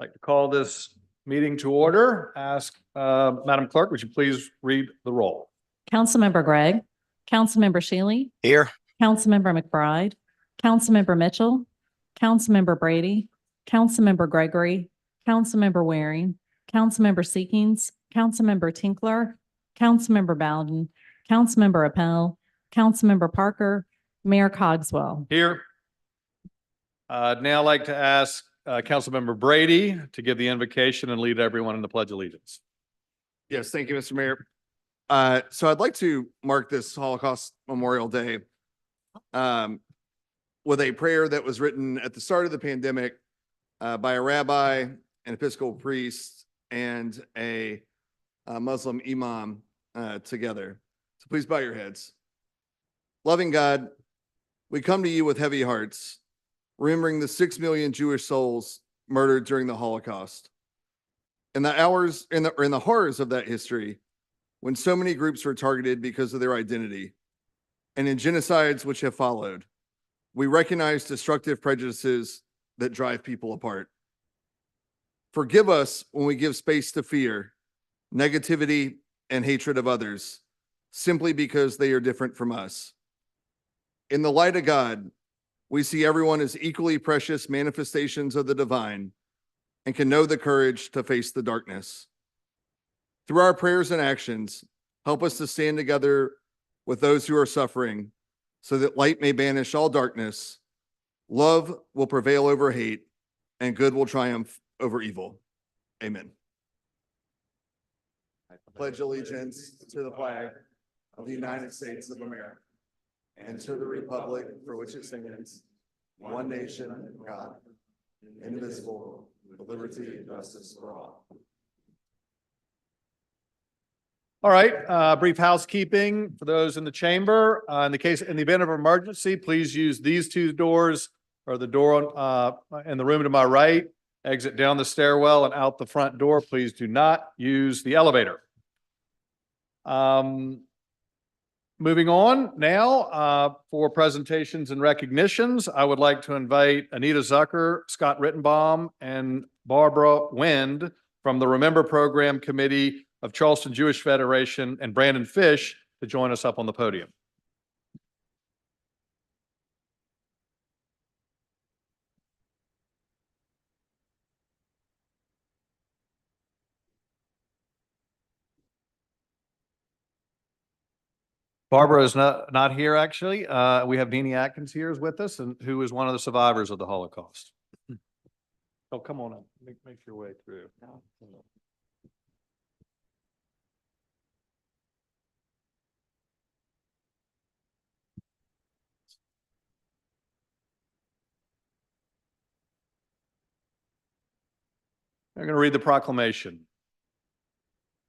I'd like to call this meeting to order. Ask Madam Clerk, would you please read the roll? Councilmember Gregg, Councilmember Shealy, Here. Councilmember McBride, Councilmember Mitchell, Councilmember Brady, Councilmember Gregory, Councilmember Waring, Councilmember Seekings, Councilmember Tinkler, Councilmember Bowden, Councilmember Appel, Councilmember Parker, Mayor Cogswell. Here. I'd now like to ask Councilmember Brady to give the invocation and lead everyone in the Pledge of Allegiance. Yes, thank you, Mr. Mayor. So I'd like to mark this Holocaust Memorial Day with a prayer that was written at the start of the pandemic by a rabbi, an Episcopal priest, and a Muslim imam together. So please bow your heads. Loving God, we come to you with heavy hearts, remembering the 6 million Jewish souls murdered during the Holocaust. In the horrors of that history, when so many groups were targeted because of their identity, and in genocides which have followed, we recognize destructive prejudices that drive people apart. Forgive us when we give space to fear, negativity, and hatred of others, simply because they are different from us. In the light of God, we see everyone as equally precious manifestations of the divine and can know the courage to face the darkness. Through our prayers and actions, help us to stand together with those who are suffering so that light may banish all darkness, love will prevail over hate, and good will triumph over evil. Amen. I pledge allegiance to the flag of the United States of America and to the republic for which it stands, one nation, God, indivisible, with liberty and justice for all. All right, brief housekeeping for those in the chamber. In the event of emergency, please use these two doors or the door in the room to my right. Exit down the stairwell and out the front door. Please do not use the elevator. Moving on now for presentations and recognitions, I would like to invite Anita Zucker, Scott Rittenbaum, and Barbara Wind from the Remember Program Committee of Charleston Jewish Federation and Brandon Fish to join us up on the podium. Barbara is not here, actually. We have Deanie Atkins here with us, and who is one of the survivors of the Holocaust. Oh, come on up. Make your way through. I'm going to read the proclamation.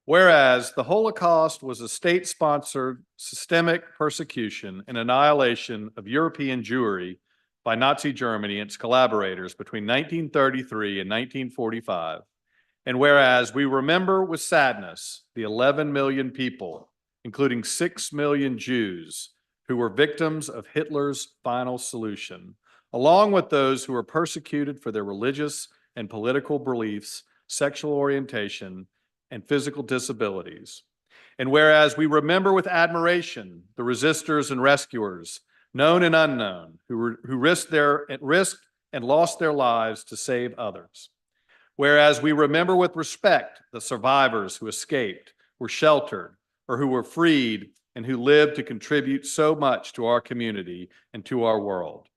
Whereas the Holocaust was a state-sponsored systemic persecution and annihilation of European Jewry by Nazi Germany and its collaborators between 1933 and 1945, and whereas we remember with sadness the 11 million people, including 6 million Jews, who were victims of Hitler's final solution, along with those who were persecuted for their religious and political beliefs, sexual orientation, and physical disabilities. And whereas we remember with admiration the resistors and rescuers, known and unknown, who risked and lost their lives to save others. Whereas we remember with respect the survivors who escaped, were sheltered, or who were freed and who lived to contribute so much to our community and to our world.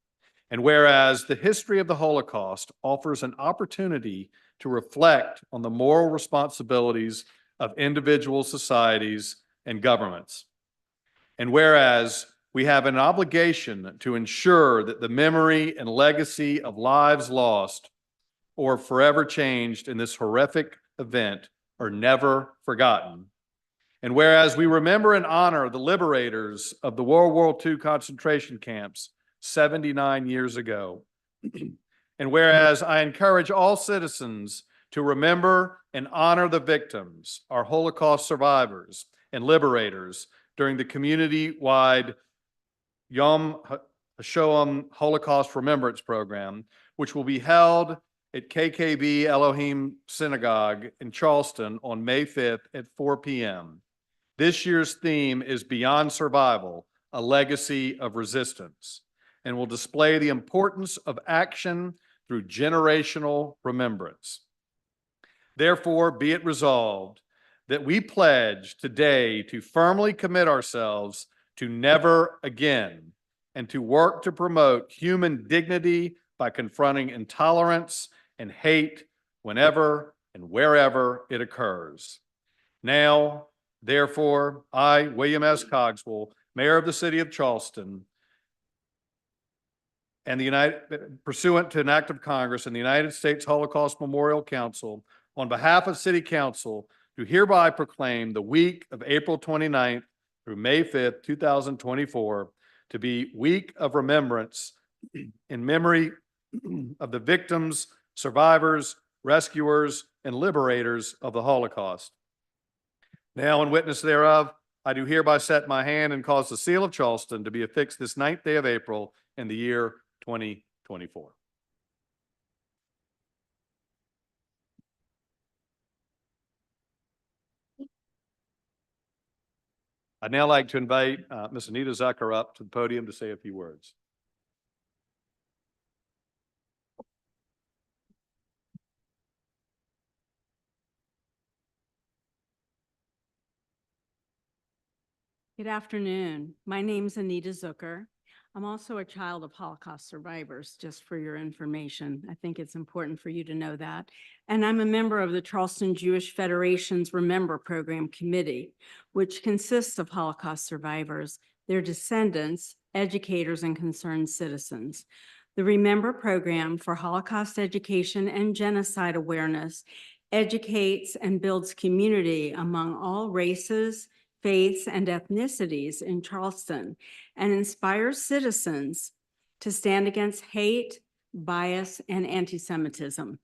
And whereas the history of the Holocaust offers an opportunity to reflect on the moral responsibilities of individual societies and governments. And whereas we have an obligation to ensure that the memory and legacy of lives lost or forever changed in this horrific event are never forgotten. And whereas we remember and honor the liberators of the World War II concentration camps 79 years ago. And whereas I encourage all citizens to remember and honor the victims, our Holocaust survivors and liberators during the community-wide Yom HaShoah Holocaust Remembrance Program, which will be held at KKB Elohim Synagogue in Charleston on May 5th at 4 p.m. This year's theme is Beyond Survival, a Legacy of Resistance, and will display the importance of action through generational remembrance. Therefore, be it resolved that we pledge today to firmly commit ourselves to never again and to work to promote human dignity by confronting intolerance and hate whenever and wherever it occurs. Now, therefore, I, William S. Cogswell, Mayor of the City of Charleston, and pursuant to an act of Congress and the United States Holocaust Memorial Council, on behalf of City Council, do hereby proclaim the week of April 29th through May 5th, 2024, to be Week of Remembrance in memory of the victims, survivors, rescuers, and liberators of the Holocaust. Now, in witness thereof, I do hereby set my hand and cause the seal of Charleston to be affixed this 9th day of April in the year 2024. I'd now like to invite Ms. Anita Zucker up to the podium to say a few words. Good afternoon. My name's Anita Zucker. I'm also a child of Holocaust survivors, just for your information. I think it's important for you to know that. And I'm a member of the Charleston Jewish Federation's Remember Program Committee, which consists of Holocaust survivors, their descendants, educators, and concerned citizens. The Remember Program for Holocaust Education and Genocide Awareness educates and builds community among all races, faiths, and ethnicities in Charleston, and inspires citizens to stand against hate, bias, and anti-Semitism.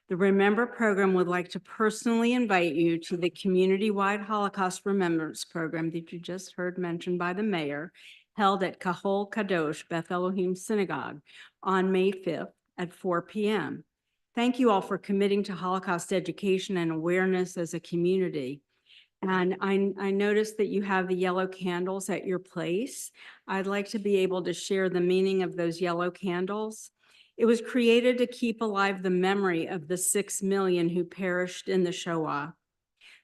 The Remember program would like to personally invite you to the community-wide Holocaust Remembrance Program that you just heard mentioned by the mayor, held at Kahol Kadosh Beth Elohim Synagogue on May 5th at 4 p.m. Thank you all for committing to Holocaust education and awareness as a community. And I noticed that you have the yellow candles at your place. I'd like to be able to share the meaning of those yellow candles. It was created to keep alive the memory of the 6 million who perished in the Shoah.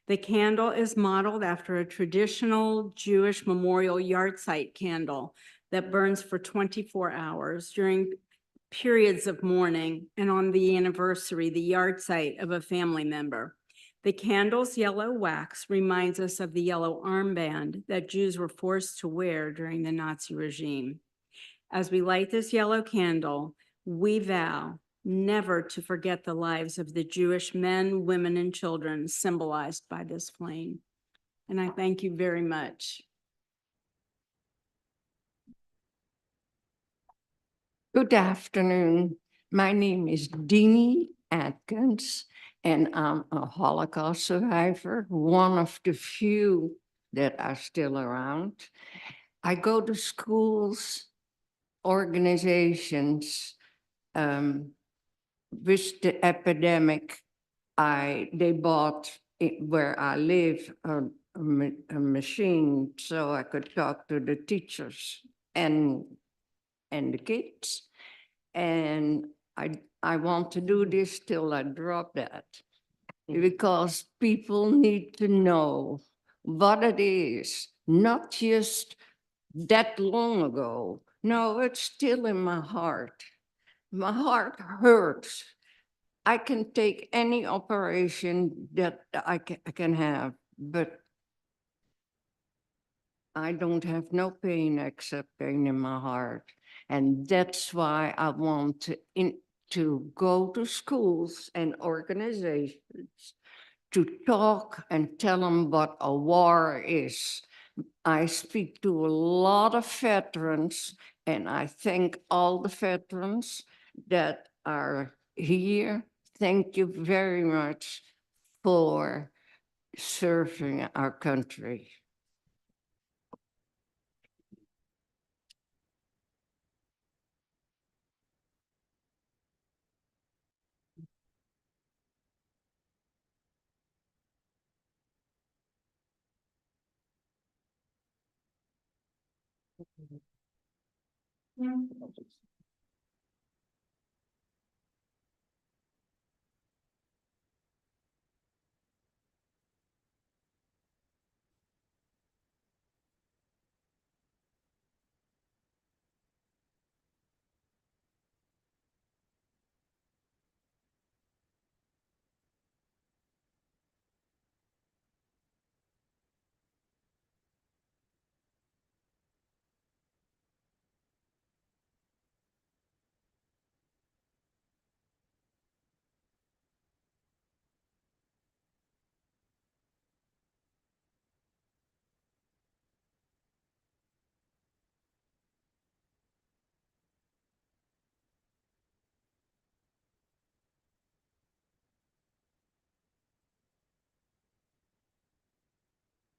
The candle is modeled after a traditional Jewish memorial yahrzeit candle that burns for 24 hours during periods of mourning and on the anniversary, the yahrzeit of a family member. The candle's yellow wax reminds us of the yellow armband that Jews were forced to wear during the Nazi regime. As we light this yellow candle, we vow never to forget the lives of the Jewish men, women, and children symbolized by this flame. And I thank you very much. Good afternoon. My name is Deanie Atkins, and I'm a Holocaust survivor, one of the few that are still around. I go to schools, organizations. With the epidemic, they bought where I live a machine so I could talk to the teachers and the kids. And I want to do this till I drop that, because people need to know what it is, not just that long ago. No, it's still in my heart. My heart hurts. I can take any operation that I can have, but I don't have no pain except pain in my heart. And that's why I want to go to schools and organizations to talk and tell them what a war is. I speak to a lot of veterans, and I thank all the veterans that are here. Thank you very much for serving our country.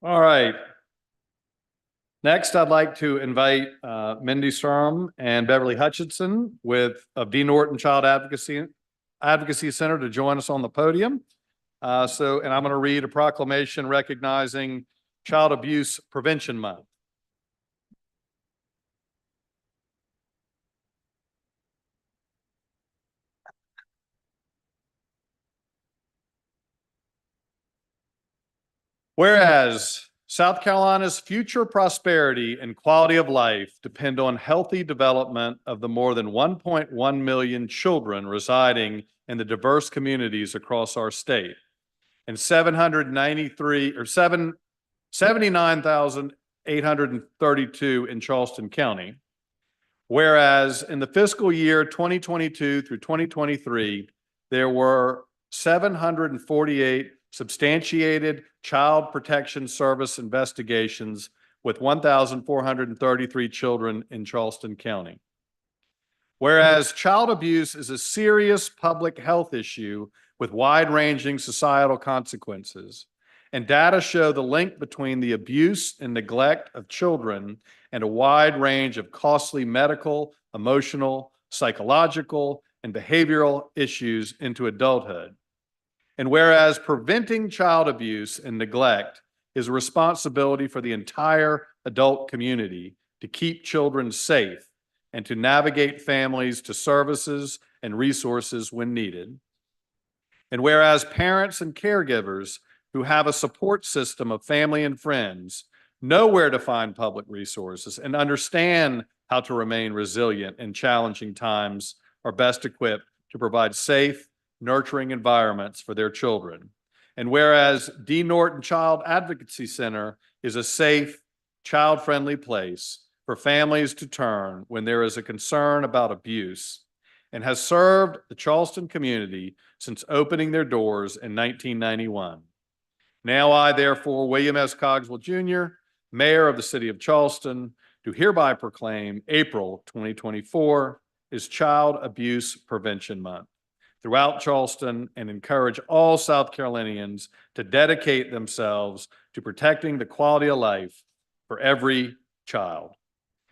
All right. Next, I'd like to invite Mindy Sturm and Beverly Hutchinson of D. Norton Child Advocacy Center to join us on the podium. And I'm going to read a proclamation recognizing Child Abuse Prevention Month. Whereas South Carolina's future prosperity and quality of life depend on healthy development of the more than 1.1 million children residing in the diverse communities across our state, and 79,832 in Charleston County. Whereas in the fiscal year 2022 through 2023, there were 748 substantiated Child Protection Service investigations with 1,433 children in Charleston County. Whereas child abuse is a serious public health issue with wide-ranging societal consequences, and data show the link between the abuse and neglect of children and a wide range of costly medical, emotional, psychological, and behavioral issues into adulthood. And whereas preventing child abuse and neglect is a responsibility for the entire adult community to keep children safe and to navigate families to services and resources when needed. And whereas parents and caregivers who have a support system of family and friends know where to find public resources and understand how to remain resilient in challenging times are best equipped to provide safe, nurturing environments for their children. And whereas D. Norton Child Advocacy Center is a safe, child-friendly place for families to turn when there is a concern about abuse, and has served the Charleston community since opening their doors in 1991. Now I, therefore, William S. Cogswell, Jr., Mayor of the City of Charleston, do hereby proclaim April 2024 is Child Abuse Prevention Month throughout Charleston, and encourage all South Carolinians to dedicate themselves to protecting the quality of life for every child.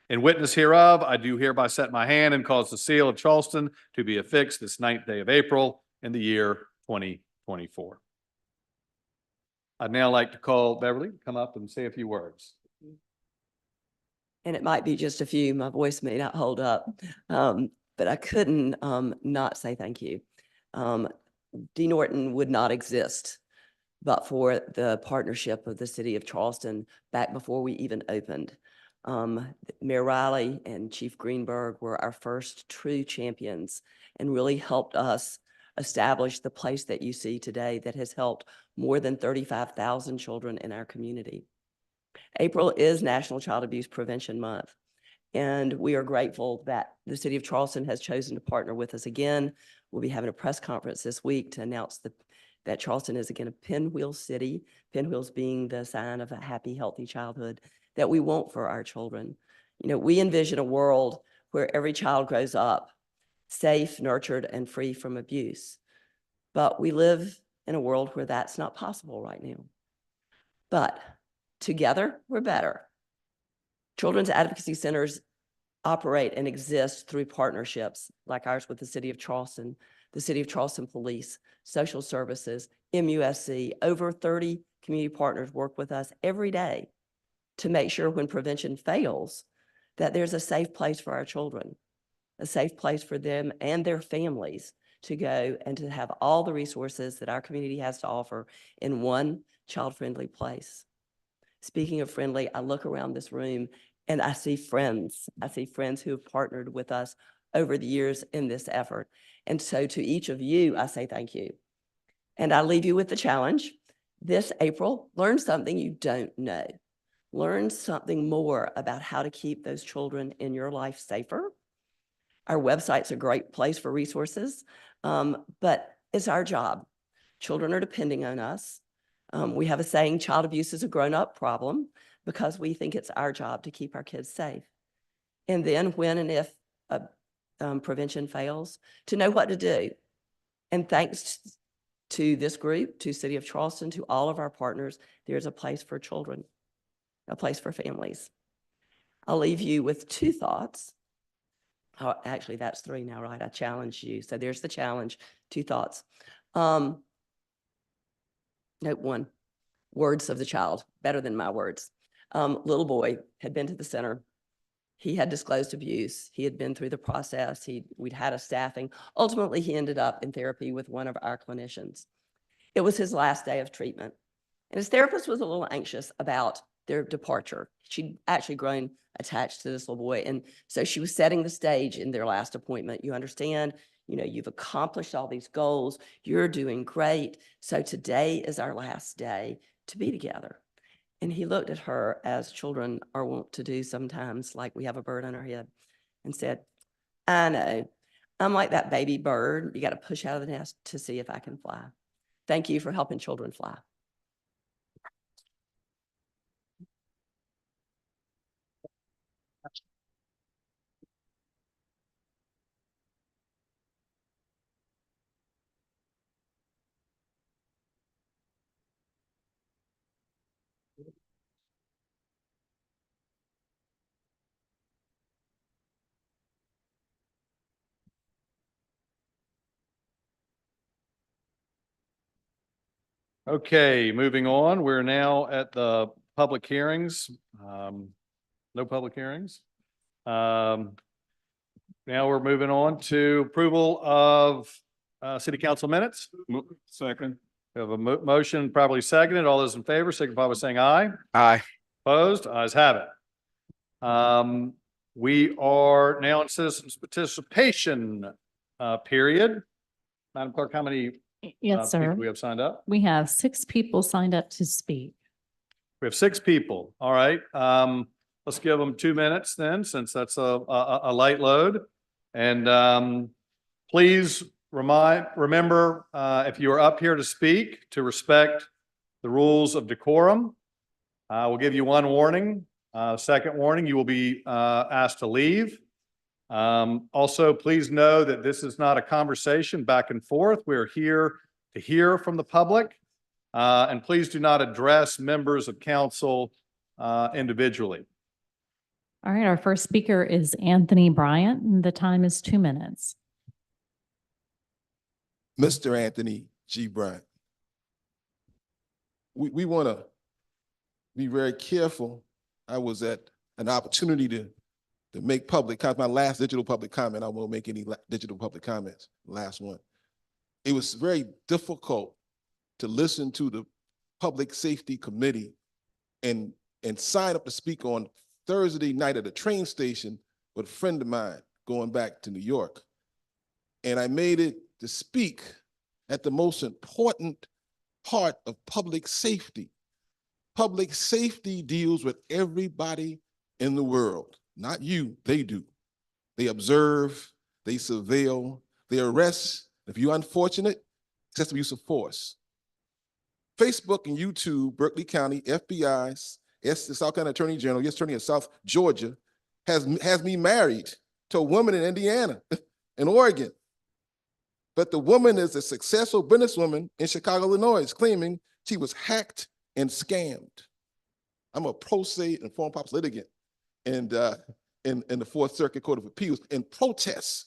In witness hereof, I do hereby set my hand and cause the seal of Charleston to be affixed this 9th day of April in the year 2024. I'd now like to call Beverly to come up and say a few words. And it might be just a few, my voice may not hold up, but I couldn't not say thank you. D. Norton would not exist but for the partnership of the city of Charleston back before we even opened. Mayor Riley and Chief Greenberg were our first true champions and really helped us establish the place that you see today that has helped more than 35,000 children in our community. April is National Child Abuse Prevention Month, and we are grateful that the city of Charleston has chosen to partner with us again. We'll be having a press conference this week to announce that Charleston is again a pinwheel city, pinwheels being the sign of a happy, healthy childhood that we want for our children. You know, we envision a world where every child grows up safe, nurtured, and free from abuse. But we live in a world where that's not possible right now. But together, we're better. Children's advocacy centers operate and exist through partnerships like ours with the City of Charleston, the City of Charleston Police, Social Services, MUSC. Over 30 community partners work with us every day to make sure when prevention fails, that there's a safe place for our children, a safe place for them and their families to go and to have all the resources that our community has to offer in one child-friendly place. Speaking of friendly, I look around this room and I see friends. I see friends who have partnered with us over the years in this effort. And so to each of you, I say thank you. And I leave you with the challenge. This April, learn something you don't know. Learn something more about how to keep those children in your life safer. Our website's a great place for resources, but it's our job. Children are depending on us. We have a saying, child abuse is a grown-up problem, because we think it's our job to keep our kids safe. And then when and if prevention fails, to know what to do. And thanks to this group, to City of Charleston, to all of our partners, there's a place for children, a place for families. I'll leave you with two thoughts. Oh, actually, that's three now, right? I challenge you. So there's the challenge, two thoughts. Note one, words of the child, better than my words. Little boy had been to the center. He had disclosed abuse. He had been through the process. We'd had a staffing. Ultimately, he ended up in therapy with one of our clinicians. It was his last day of treatment. And his therapist was a little anxious about their departure. She'd actually grown attached to this little boy. And so she was setting the stage in their last appointment. You understand, you've accomplished all these goals. You're doing great. So today is our last day to be together. And he looked at her, as children are wont to do sometimes, like we have a bird on our head, and said, I know, I'm like that baby bird. You got to push out of the nest to see if I can fly. Thank you for helping children fly. Okay, moving on. We're now at the public hearings. No public hearings. Now we're moving on to approval of city council minutes. Second. We have a motion properly seconded. All those in favor signify by saying aye. Aye. Opposed? Ayes have it. We are now in citizens participation period. Madam Clerk, how many Yes, people sir. we have signed up? We have 6 people signed up to speak. We have 6 people. All right. Let's give them 2 minutes then, since that's a light load. And please remember, if you are up here to speak, to respect the rules of decorum. We'll give you 1 warning. Second warning, you will be asked to leave. Also, please know that this is not a conversation back and forth. We're here to hear from the public. And please do not address members of council individually. All right, our first speaker is Anthony Bryant, and the time is 2 minutes. Mr. Anthony G. Bryant. We want to be very careful. I was at an opportunity to make public comments. My last digital public comment, I won't make any digital public comments, last one. It was very difficult to listen to the Public Safety Committee and sign up to speak on Thursday night at a train station with a friend of mine going back to New York. And I made it to speak at the most important part of public safety. Public safety deals with everybody in the world, not you, they do. They observe, they surveil, they arrest. If you're unfortunate, excessive use of force. Facebook and YouTube, Berkeley County, FBI's, the South Carolina Attorney General, U.S. Attorney of South Georgia, has me married to a woman in Indiana, in Oregon. But the woman is a successful businesswoman in Chicago, Illinois, claiming she was hacked and scammed. I'm a pro se and foreign policy litigant and in the Fourth Circuit Court of Appeals in protests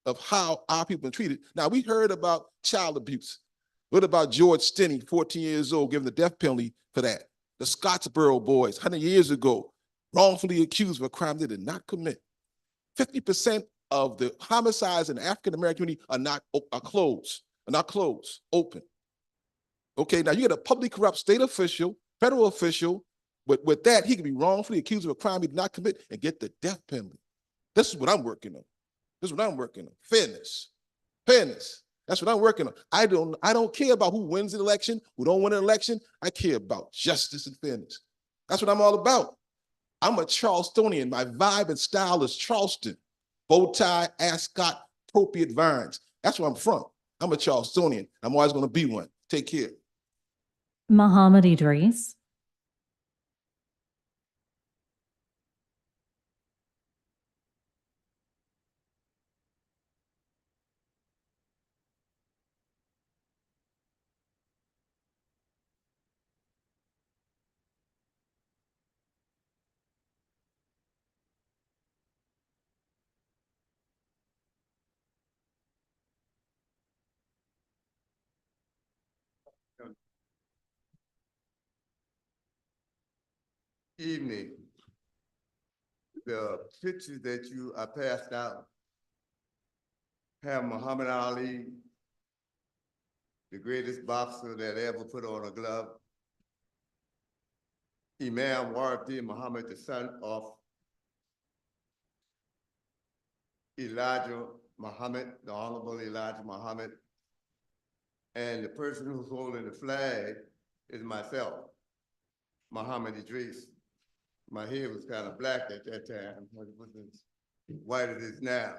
of how our people are treated. Now, we heard about child abuse. What about George Stinney, 14 years old, given the death penalty for that? The Scottsboro boys, 100 years ago, wrongfully accused of a crime they did not commit. 50% of the homicides in the African-American community are closed, open. Okay, now you get a publicly corrupt state official, federal official, with that, he can be wrongfully accused of a crime he did not commit and get the death penalty. This is what I'm working on. Fairness. That's what I'm working on. I don't care about who wins an election, who don't win an election. I care about justice and fairness. That's what I'm all about. I'm a Charlestonian. My vibe and style is Charleston. Bow tie, ascot, appropriate vines. That's where I'm from. I'm a Charlestonian. I'm always going to be one. Take care. Muhammad Idris. Evening. The pictures that you are passed out have Muhammad Ali, the greatest boxer that ever put on a glove. Imam Waradin Muhammad, the son of Elijah Muhammad, the Honorable Elijah Muhammad. And the person who's holding the flag is myself, Muhammad Idris. My hair was kind of black at that time, but it wasn't as white as it is now.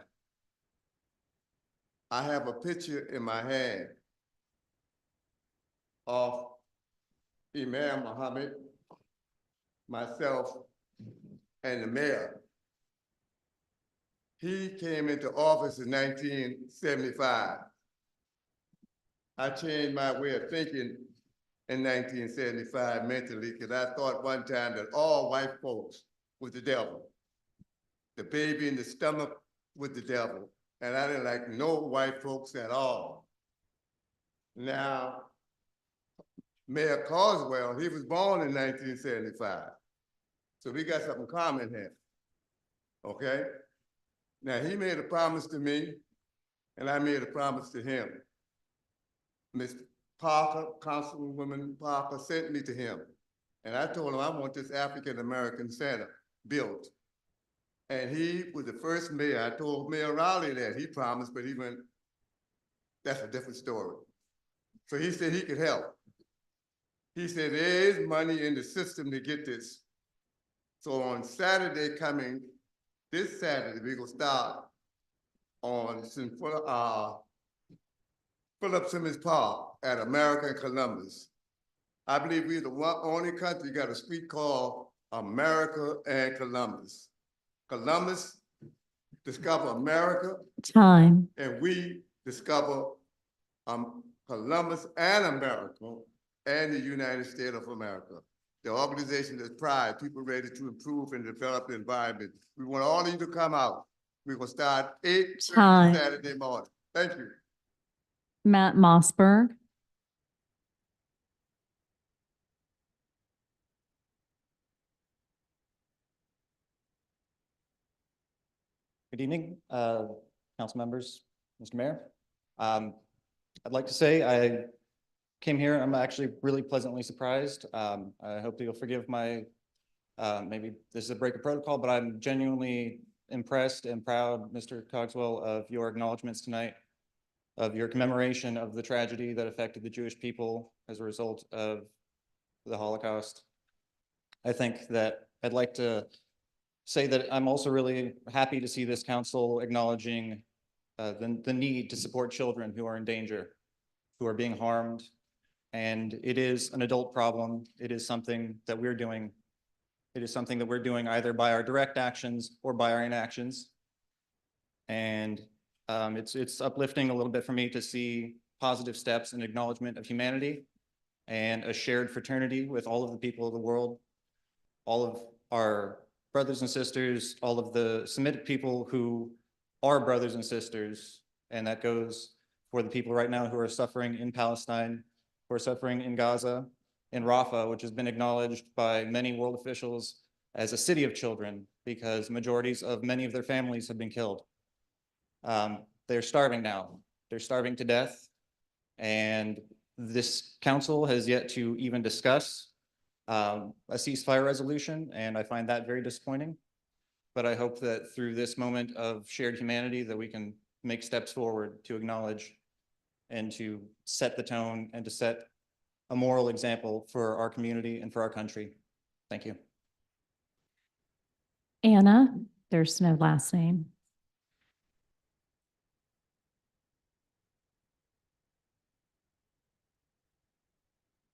I have a picture in my hand of Imam Muhammad, myself, and the mayor. He came into office in 1975. I changed my way of thinking in 1975 mentally, because I thought one time that all white folks was the devil. The baby in the stomach was the devil. And I didn't like no white folks at all. Now, Mayor Carswell, he was born in 1975. So we got something common here, okay? Now, he made a promise to me, and I made a promise to him. Mr. Parker, Councilwoman Parker, sent me to him. And I told him I want this African-American center built. And he was the first mayor. I told Mayor Rowley that. He promised, but he went, that's a different story. So he said he could help. He said there is money in the system to get this. So on Saturday coming, this Saturday, we're gonna start on Philip Simmons Park at America and Columbus. I believe we're the only country got a street called America and Columbus. Columbus discover America. Time. And we discover Columbus and America and the United States of America. The organization is Pride, people ready to improve and develop the environment. We want all of you to come out. We're gonna start 8:30 Time. Saturday morning. Thank you. Matt Mossberg. Good evening, council members, Mr. Mayor. I'd like to say I came here and I'm actually really pleasantly surprised. I hope that you'll forgive my, maybe this is a break of protocol, but I'm genuinely impressed and proud, Mr. Cogswell, of your acknowledgements tonight, of your commemoration of the tragedy that affected the Jewish people as a result of the Holocaust. I think that I'd like to say that I'm also really happy to see this council acknowledging the need to support children who are in danger, who are being harmed. And it is an adult problem. It is something that we're doing. It is something that we're doing either by our direct actions or by our inactions. And it's uplifting a little bit for me to see positive steps in acknowledgement of humanity and a shared fraternity with all of the people of the world, all of our brothers and sisters, all of the Semitic people who are brothers and sisters. And that goes for the people right now who are suffering in Palestine, who are suffering in Gaza, in Rafah, which has been acknowledged by many world officials as a city of children because majorities of many of their families have been killed. They're starving now. They're starving to death. And this council has yet to even discuss a ceasefire resolution, and I find that very disappointing. But I hope that through this moment of shared humanity that we can make steps forward to acknowledge and to set the tone and to set a moral example for our community and for our country. Thank you. Anna, there's no last name.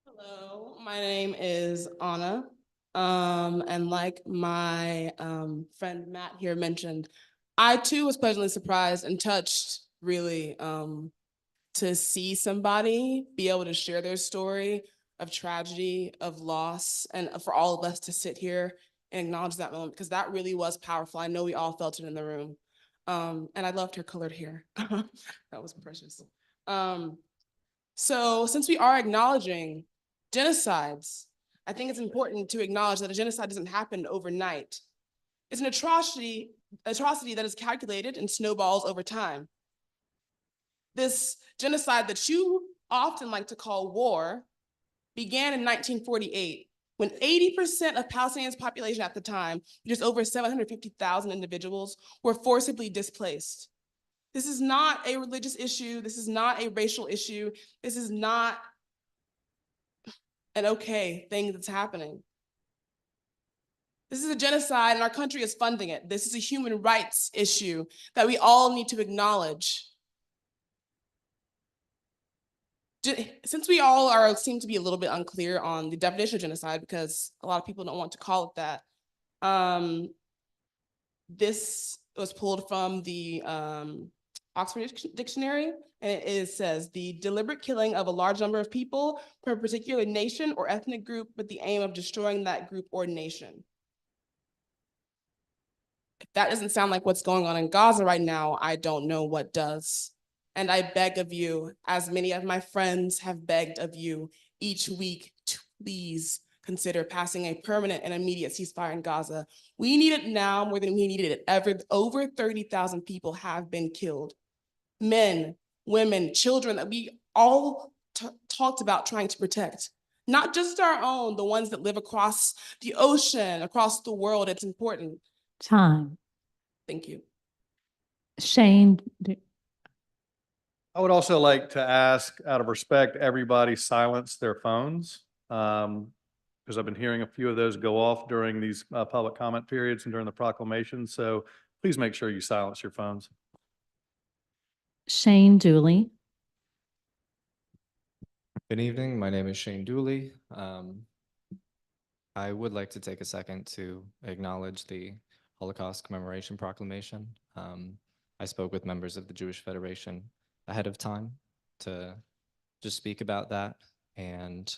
Hello, my name is Anna. And like my friend Matt here mentioned, I too was pleasantly surprised and touched really to see somebody be able to share their story of tragedy, of loss, and for all of us to sit here and acknowledge that moment, because that really was powerful. I know we all felt it in the room. And I loved her colored hair. That was precious. So since we are acknowledging genocides, I think it's important to acknowledge that a genocide doesn't happen overnight. It's an atrocity that is calculated and snowballs over time. This genocide that you often like to call war began in 1948, when 80% of Palestinians' population at the time, just over 750,000 individuals, were forcibly displaced. This is not a religious issue. This is not a racial issue. This is not an okay thing that's happening. This is a genocide and our country is funding it. This is a human rights issue that we all need to acknowledge. Since we all seem to be a little bit unclear on the definition of genocide, because a lot of people don't want to call it that, this was pulled from the Oxford Dictionary, and it says the deliberate killing of a large number of people from a particular nation or ethnic group with the aim of destroying that group or nation. If that doesn't sound like what's going on in Gaza right now, I don't know what does. And I beg of you, as many of my friends have begged of you each week, to please consider passing a permanent and immediate ceasefire in Gaza. We need it now more than we needed it ever. Over 30,000 people have been killed. Men, women, children that we all talked about trying to protect. Not just our own, the ones that live across the ocean, across the world. It's important. Time. Thank you. Shane, I would also like to ask, out of respect, everybody silence their phones. Because I've been hearing a few of those go off during these public comment periods and during the proclamation. So please make sure you silence your phones. Shane Dooley. Good evening. My name is Shane Dooley. I would like to take a second to acknowledge the Holocaust Commemoration Proclamation. I spoke with members of the Jewish Federation ahead of time to just speak about that. And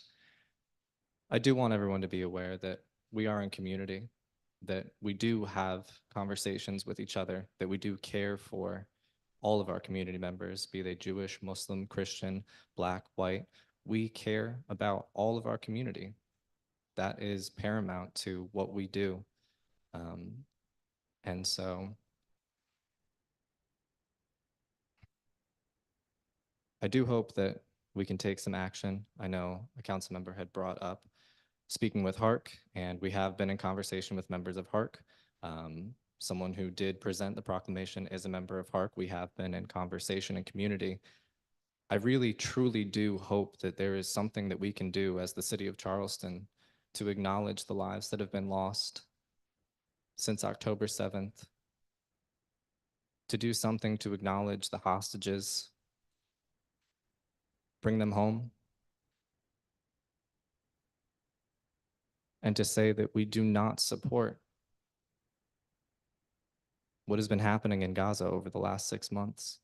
I do want everyone to be aware that we are in community, that we do have conversations with each other, that we do care for all of our community members, be they Jewish, Muslim, Christian, Black, white. We care about all of our community. That is paramount to what we do. And so I do hope that we can take some action. I know a council member had brought up speaking with HARC, and we have been in conversation with members of HARC. Someone who did present the proclamation is a member of HARC. We have been in conversation and community. I really, truly do hope that there is something that we can do as the city of Charleston to acknowledge the lives that have been lost since October 7th, to do something to acknowledge the hostages, bring them home, and to say that we do not support what has been happening in Gaza over the last 6 months.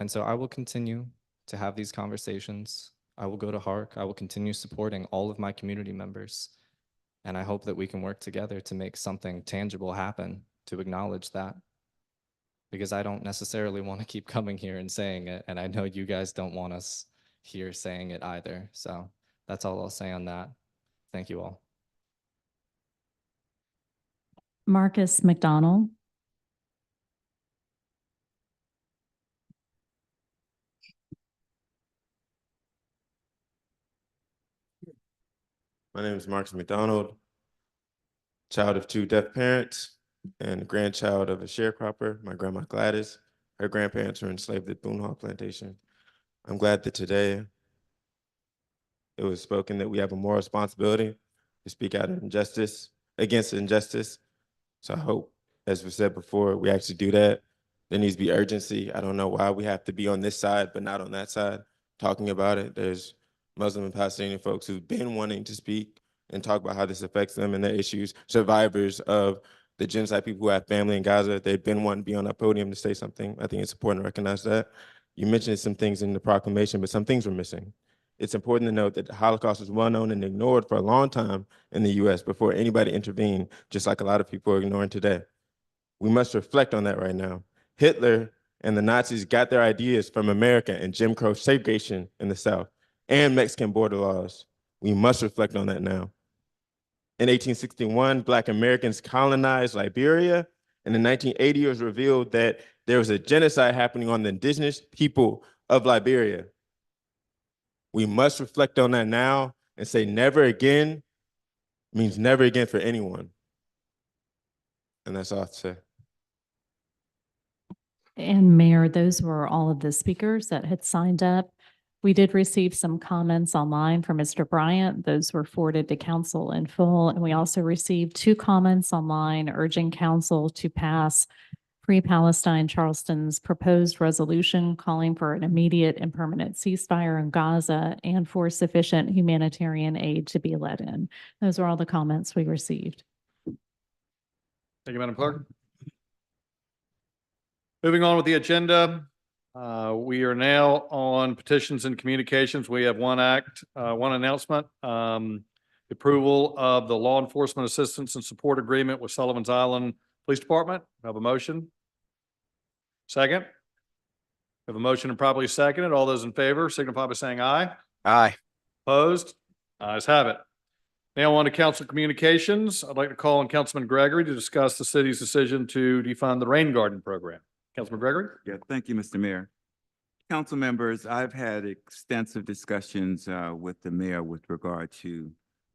And so I will continue to have these conversations. I will go to HARC. I will continue supporting all of my community members. And I hope that we can work together to make something tangible happen to acknowledge that. Because I don't necessarily want to keep coming here and saying it. And I know you guys don't want us here saying it either. So that's all I'll say on that. Thank you all. Marcus McDonald. My name is Marcus McDonald, child of 2 deaf parents and grandchild of a sharecropper, my grandma Gladys. Her grandparents were enslaved at Boone Hall Plantation. I'm glad that today it was spoken that we have a moral responsibility to speak out of injustice, against injustice. So I hope, as we said before, we actually do that. There needs to be urgency. I don't know why we have to be on this side, but not on that side, talking about it. There's Muslim and Palestinian folks who've been wanting to speak and talk about how this affects them and their issues, survivors of the genocide, people who have family in Gaza. They've been wanting to be on that podium to say something. I think it's important to recognize that. You mentioned some things in the proclamation, but some things were missing. It's important to note that the Holocaust was well known and ignored for a long time in the US before anybody intervened, just like a lot of people are ignoring today. We must reflect on that right now. Hitler and the Nazis got their ideas from America and Jim Crow segregation in the South and Mexican border laws. We must reflect on that now. In 1861, Black Americans colonized Liberia. And in 1980, it was revealed that there was a genocide happening on the indigenous people of Liberia. We must reflect on that now and say never again means never again for anyone. And that's all I have to say. And Mayor, those were all of the speakers that had signed up. We did receive some comments online from Mr. Bryant. Those were forwarded to council in full. And we also received 2 comments online urging council to pass Free Palestine Charleston's proposed resolution calling for an immediate and permanent ceasefire in Gaza and for sufficient humanitarian aid to be let in. Those are all the comments we received. Thank you, Madam Clerk. Moving on with the agenda, we are now on petitions and communications. We have one announcement. Approval of the law enforcement assistance and support agreement with Sullivan's Island Police Department. Have a motion? Second? We have a motion and properly seconded. All those in favor signify by saying aye. Aye. Opposed? Ayes have it. Now on to council communications. I'd like to call on Councilman Gregory to discuss the city's decision to defund the rain garden program. Councilman Gregory? Yeah, thank you, Mr. Mayor. Council members, I've had extensive discussions with the mayor with regard to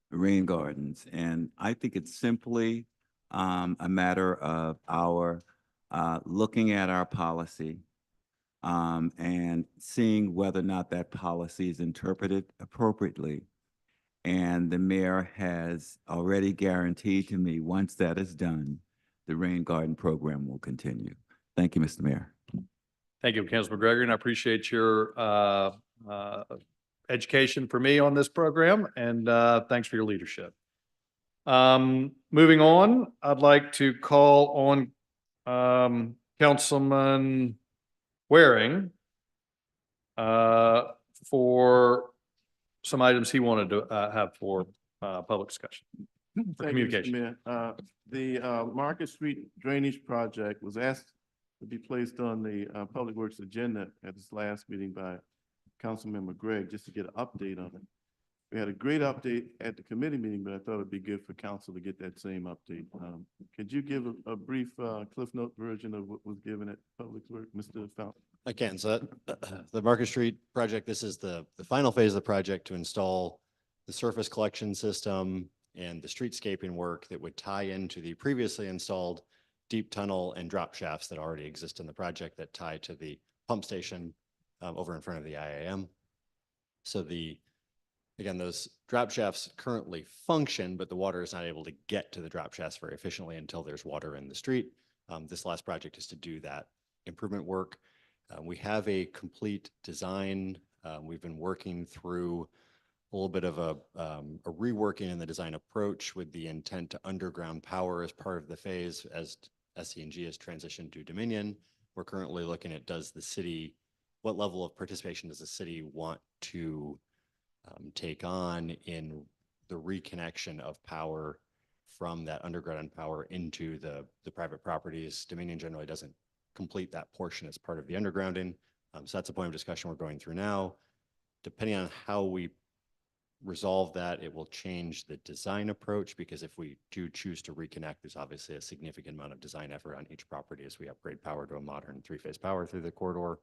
rain gardens, and I think it's simply a matter of our looking at our policy and seeing whether or not that policy is interpreted appropriately. And the mayor has already guaranteed to me, once that is done, the rain garden program will continue. Thank you, Mr. Mayor. Thank you, Councilman Gregory, and I appreciate your education for me on this program, and thanks for your leadership. Moving on, I'd like to call on Councilman Waring for some items he wanted to have for public discussion. For Thank you, Mr. communication. Mayor. The Market Street Drainage Project was asked to be placed on the Public Works agenda at this last meeting by Councilmember Gregg, just to get an update on it. We had a great update at the committee meeting, but I thought it'd be good for council to get that same update. Could you give a brief Cliff Note version of what was given at Public Works, Mr. Fountain? I can. So the Market Street project, this is the final phase of the project to install the surface collection system and the streetscaping work that would tie into the previously installed deep tunnel and drop shafts that already exist in the project that tie to the pump station over in front of the IAM. So again, those drop shafts currently function, but the water is not able to get to the drop shafts very efficiently until there's water in the street. This last project is to do that improvement work. We have a complete design. We've been working through a little bit of a reworking in the design approach with the intent to underground power as part of the phase as SCNG has transitioned to Dominion. We're currently looking at what level of participation does the city want to take on in the reconnection of power from that underground power into the private properties. Dominion generally doesn't complete that portion as part of the undergrounding. So that's a point of discussion we're going through now. depending on how we resolve that, it will change the design approach, because if we do choose to reconnect, there's obviously a significant amount of design effort on each property as we upgrade power to a modern three-phase power through the corridor.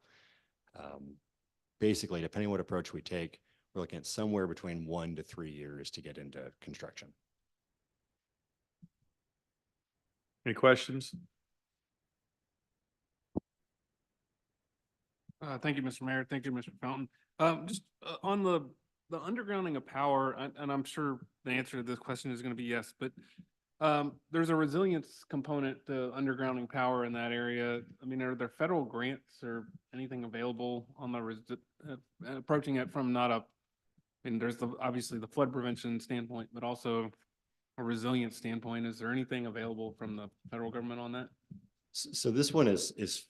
Basically, depending what approach we take, we're looking at somewhere between 1 to 3 years to get into construction. Any questions? Thank you, Mr. Mayor. Thank you, Mr. Fountain. Just on the undergrounding of power, and I'm sure the answer to this question is going to be yes, but there's a resilience component to undergrounding power in that area. I mean, are there federal grants or anything available on the approaching it from not a, I mean, there's obviously the flood prevention standpoint, but also a resilience standpoint. Is there anything available from the federal government on that? So this one is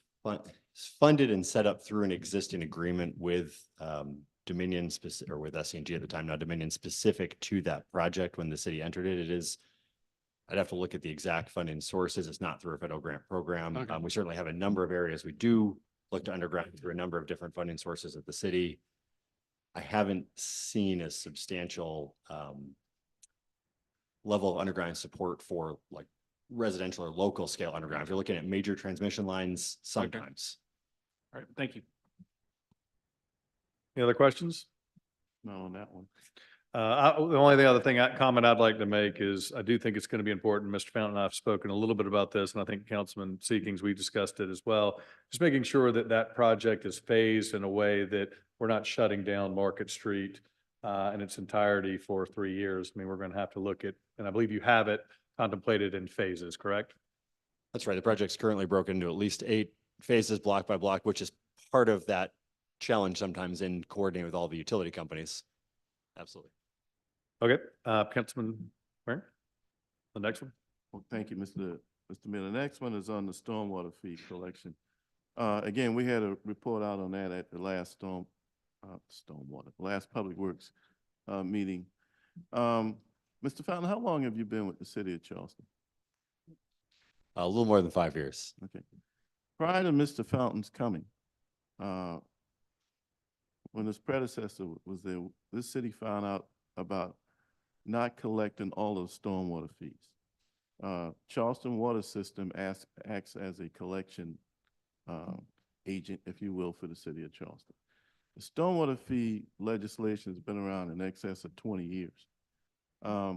funded and set up through an existing agreement with Dominion specific, or with SCNG at the time, not Dominion, specific to that project when the city entered it. It is, I'd have to look at the exact funding sources. It's not through a federal grant program. Okay. We certainly have a number of areas. We do look to underground through a number of different funding sources at the city. I haven't seen a substantial level of underground support for like residential or local scale underground. If you're looking at major transmission lines, sometimes. All right, thank you. Any other questions? No, on that one. The only other comment I'd like to make is I do think it's going to be important. Mr. Fountain and I have spoken a little bit about this, and I think Councilman Seekings, we discussed it as well. Just making sure that that project is phased in a way that we're not shutting down Market Street in its entirety for 3 years. I mean, we're going to have to look at, and I believe you have it contemplated in phases, correct? That's right. The project's currently broken into at least 8 phases, block by block, which is part of that challenge sometimes in coordinating with all the utility companies. Absolutely. Okay, Councilman Warren, the next one. Well, thank you, Mr. Miller. The next one is on the stormwater fee collection. Again, we had a report out on that at the last last Public Works meeting. Mr. Fountain, how long have you been with the city of Charleston? A little more than 5 years. Okay. Prior to Mr. Fountain's coming, when his predecessor was there, this city found out about not collecting all of the stormwater fees. Charleston Water System acts as a collection agent, if you will, for the city of Charleston. The stormwater fee legislation has been around in excess of 20 years. I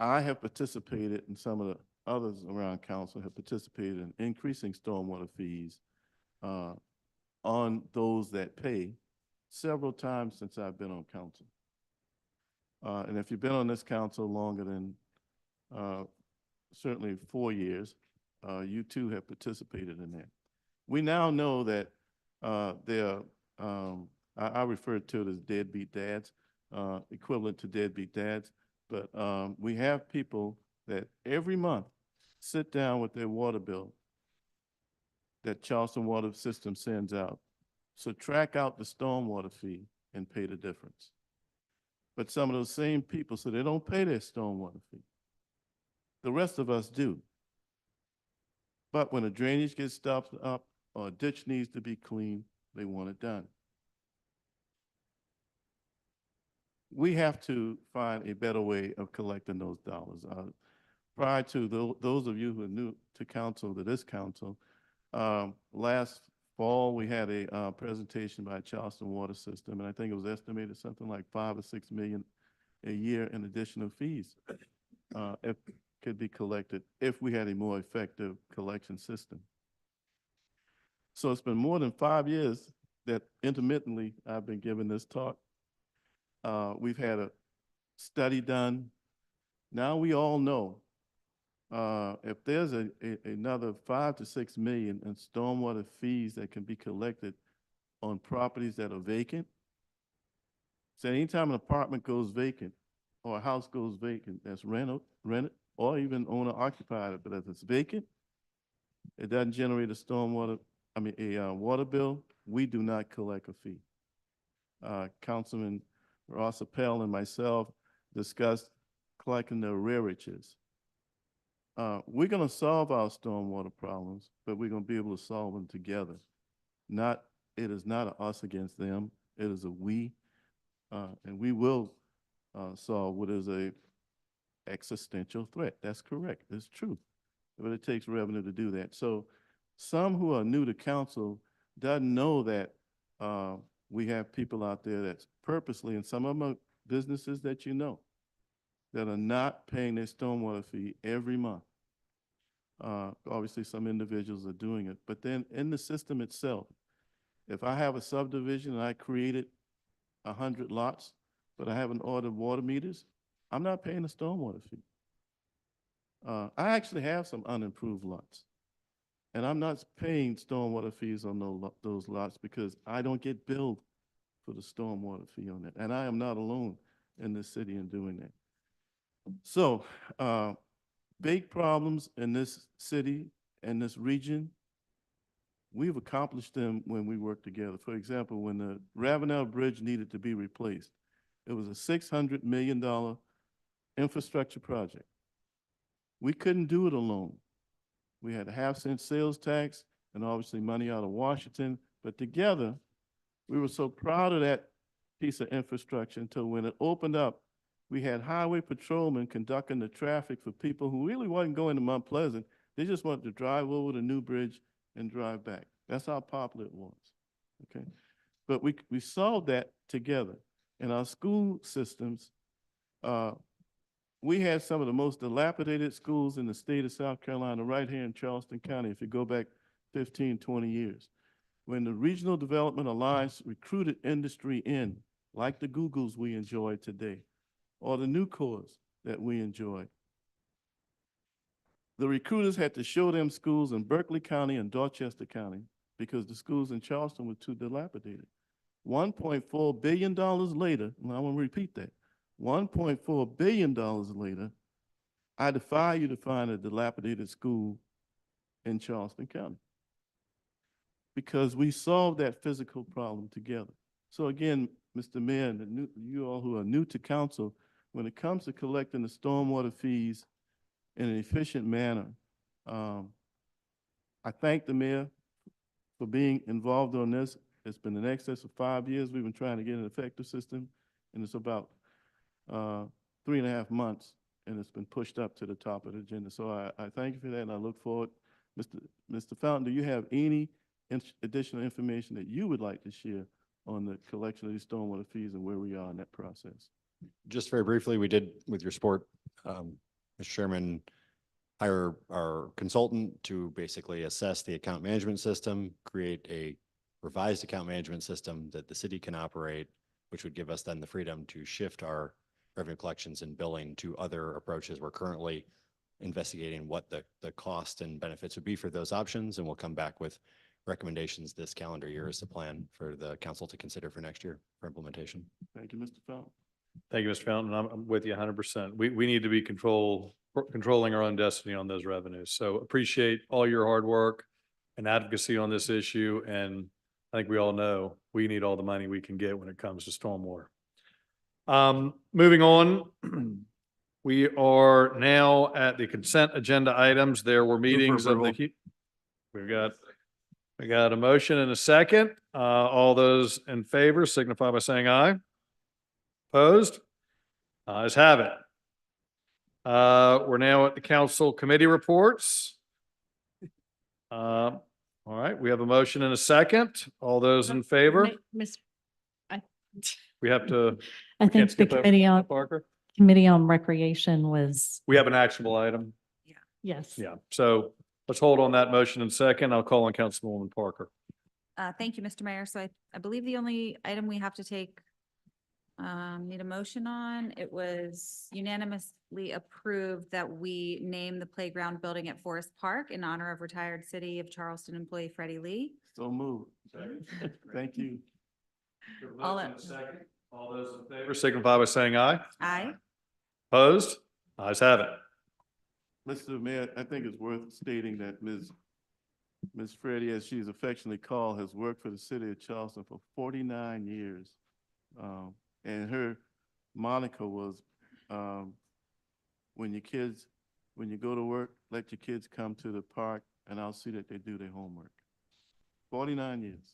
have participated, and some of the others around council have participated in increasing stormwater fees on those that pay several times since I've been on council. And if you've been on this council longer than certainly 4 years, you too have participated in that. We now know that I refer to it as deadbeat dads, equivalent to deadbeat dads, but we have people that every month sit down with their water bill that Charleston Water System sends out, subtract out the stormwater fee and pay the difference. But some of those same people, so they don't pay their stormwater fee. The rest of us do. But when a drainage gets stopped up or a ditch needs to be cleaned, they want it done. We have to find a better way of collecting those dollars. Prior to those of you who are new to council, to this council, last fall we had a presentation by Charleston Water System, and I think it was estimated something like $5 or $6 million a year in additional fees if could be collected if we had a more effective collection system. So it's been more than 5 years that intermittently I've been giving this talk. We've had a study done. Now we all know if there's another 5 to 6 million in stormwater fees that can be collected on properties that are vacant. So anytime an apartment goes vacant or a house goes vacant that's rented, or even owner occupied, but if it's vacant, it doesn't generate a water bill, we do not collect a fee. Councilman Ross Appel and myself discussed collecting the arrearages. We're going to solve our stormwater problems, but we're going to be able to solve them together, not It is not a us against them. It is a we. And we will solve what is a existential threat. That's correct. It's true. But it takes revenue to do that. So some who are new to council doesn't know that we have people out there that's purposely, and some of them are businesses that you know, that are not paying their stormwater fee every month. Obviously, some individuals are doing it, but then in the system itself, if I have a subdivision and I created 100 lots, but I haven't ordered water meters, I'm not paying a stormwater fee. I actually have some unimproved lots, and I'm not paying stormwater fees on those lots because I don't get billed for the stormwater fee on that, and I am not alone in this city in doing that. So, big problems in this city and this region, we've accomplished them when we work together. For example, when the Ravenel Bridge needed to be replaced, it was a $600 million infrastructure project. We couldn't do it alone. We had a half-cent sales tax and obviously money out of Washington, but together, we were so proud of that piece of infrastructure until when it opened up, we had highway patrolmen conducting the traffic for people who really wasn't going to Mount Pleasant. They just wanted to drive over the new bridge and drive back. That's how popular it was, okay? But we solved that together. In our school systems, we had some of the most dilapidated schools in the state of South Carolina right here in Charleston County, if you go back 15, 20 years. When the Regional Development Alliance recruited industry in, like the Googles we enjoy today, or the Nucors that we enjoy, the recruiters had to show them schools in Berkeley County and Dorchester County because the schools in Charleston were too dilapidated. $1.4 billion later, and I want to repeat that, $1.4 billion later, I defy you to find a dilapidated school in Charleston County because we solved that physical problem together. So again, Mr. Mayor, and you all who are new to council, when it comes to collecting the stormwater fees in an efficient manner, I thank the mayor for being involved on this. It's been in excess of 5 years. We've been trying to get an effective system, and it's about 3.5 months, and it's been pushed up to the top of the agenda. So I thank you for that, and I look forward. Mr. Fountain, do you have any additional information that you would like to share on the collection of these stormwater fees and where we are in that process? Just very briefly, we did, with your support, Mr. Chairman, hire our consultant to basically assess the account management system, create a revised account management system that the city can operate, which would give us then the freedom to shift our revenue collections and billing to other approaches. We're currently investigating what the cost and benefits would be for those options, and we'll come back with recommendations this calendar year as a plan for the council to consider for next year for implementation. Thank you, Mr. Fountain. Thank you, Mr. Fountain. I'm with you 100%. We need to be controlling our own destiny on those revenues. So appreciate all your hard work and advocacy on this issue. And I think we all know we need all the money we can get when it comes to stormwater. Moving on, we are now at the consent agenda items. There were meetings of the, we got a motion and a second. All those in favor signify by saying aye. Opposed? Ayes have it. We're now at the council committee reports. All right, we have a motion and a second. All those in favor? We have to. I think the committee on Parker. Committee on Recreation was, We have an actionable item. yes. Yeah, so let's hold on that motion in second. I'll call on Councilwoman Parker. Thank you, Mr. Mayor. So I believe the only item we have to take, need a motion on, it was unanimously approved that we name the playground building at Forest Park in honor of retired City of Charleston employee Freddie Lee. So moved. Thank you. All those in favor signify by saying aye. Aye. Opposed? Ayes have it. Mr. Mayor, I think it's worth stating that Ms. Freddie, as she's affectionately called, has worked for the city of Charleston for 49 years. And her moniker was, when you go to work, let your kids come to the park and I'll see that they do their homework. 49 years.